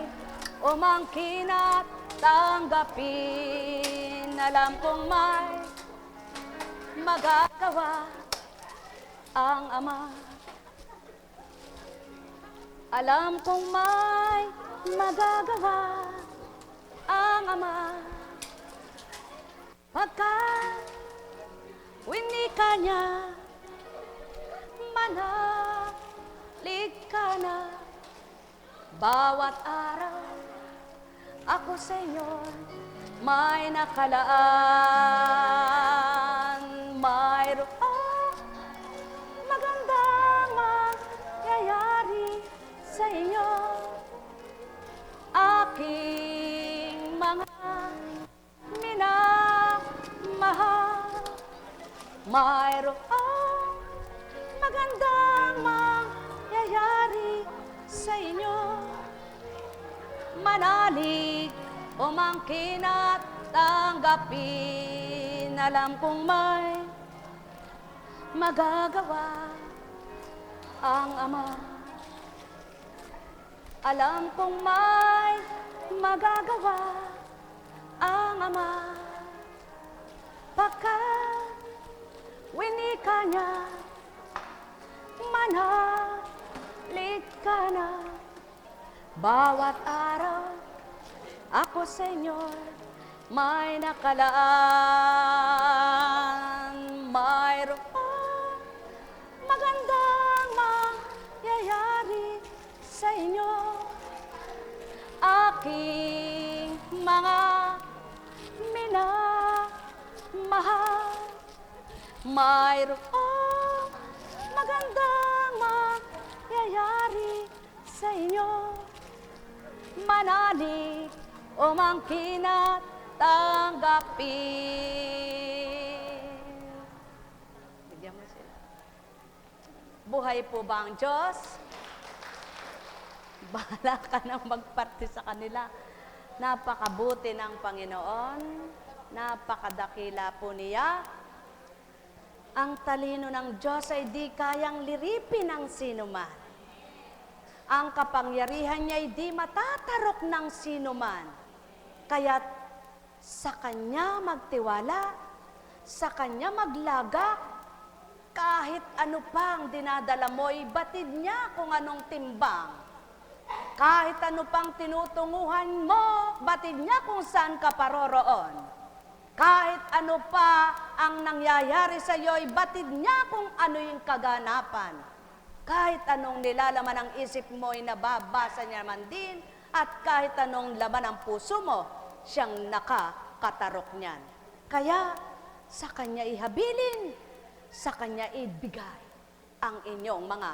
o mangkin at tanggapin. Alam kong may magagawa ang Ama. Alam kong may magagawa ang Ama, pagkat winika niya, manalig ka na. Bawat araw, ako sa inyo may nakalaan. Mayroong magandang mangyayari sa inyo. Aking mga minamahal, mayroong magandang mangyayari sa inyo. Manalig o mangkin at tanggapin. Alam kong may magagawa ang Ama. Alam kong may magagawa ang Ama, pagkat winika niya, manalig ka na. Bawat araw, ako sa inyo may nakalaan. Mayroong magandang mangyayari mayroong magandang mangyayari sa inyo. Manali o mangkin at tanggapin. Bigyan mo sila. Buhay po ba ang Diyos? Bahala ka nang magparte sa kanila. Napakabuti ng Panginoon. Napakadakila po niya. Ang talino ng Diyos ay di kayang liripin ng sinuman. Ang kapangyarihan niya ay di matatarok ng sinuman. Kaya't sa Kanya magtiwala, sa Kanya maglaga, kahit ano pang dinadala mo'y batid niya kung anong timbang. Kahit ano pang tinutunguhan mo, batid niya kung saan ka paroroon. Kahit ano pa ang nangyayari sa iyo'y batid niya kung ano yung kaganapan. Kahit anong nilalaman ng isip mo'y nababasa niya man din, at kahit anong laman ng puso mo, siyang nakakatarok niyan. Kaya sa Kanya ihabilin, sa Kanya ibigay ang inyong mga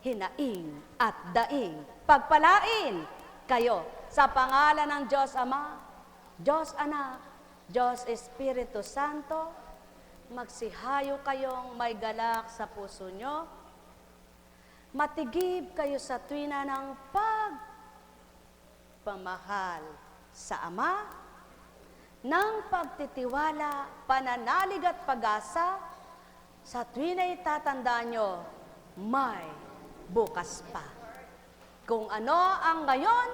hinaing at daing. Pagpalain kayo sa pangalan ng Diyos Ama, Diyos Anak, Diyos Espiritu Santo. Magsihayo kayong may galak sa puso nyo. Matigib kayo sa tuwina ng pagmamahal sa Ama, ng pagtitiwala, pananalig at pag-asa. Sa tuwina'y tatandaan nyo, may bukas pa. Kung ano ang ngayon,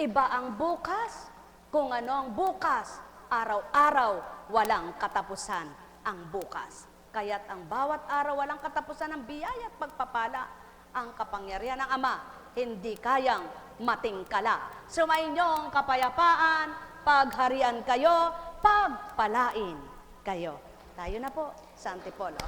iba ang bukas. Kung ano ang bukas, araw-araw walang katapusan ang bukas. Kaya't ang bawat araw walang katapusan ng biyaya at pagpapala. Ang kapangyarihan ng Ama, hindi kayang matingkala. Sumainyong kapayapaan, pagharian kayo, pagpalain kayo. Tayo na po sa Antipolo.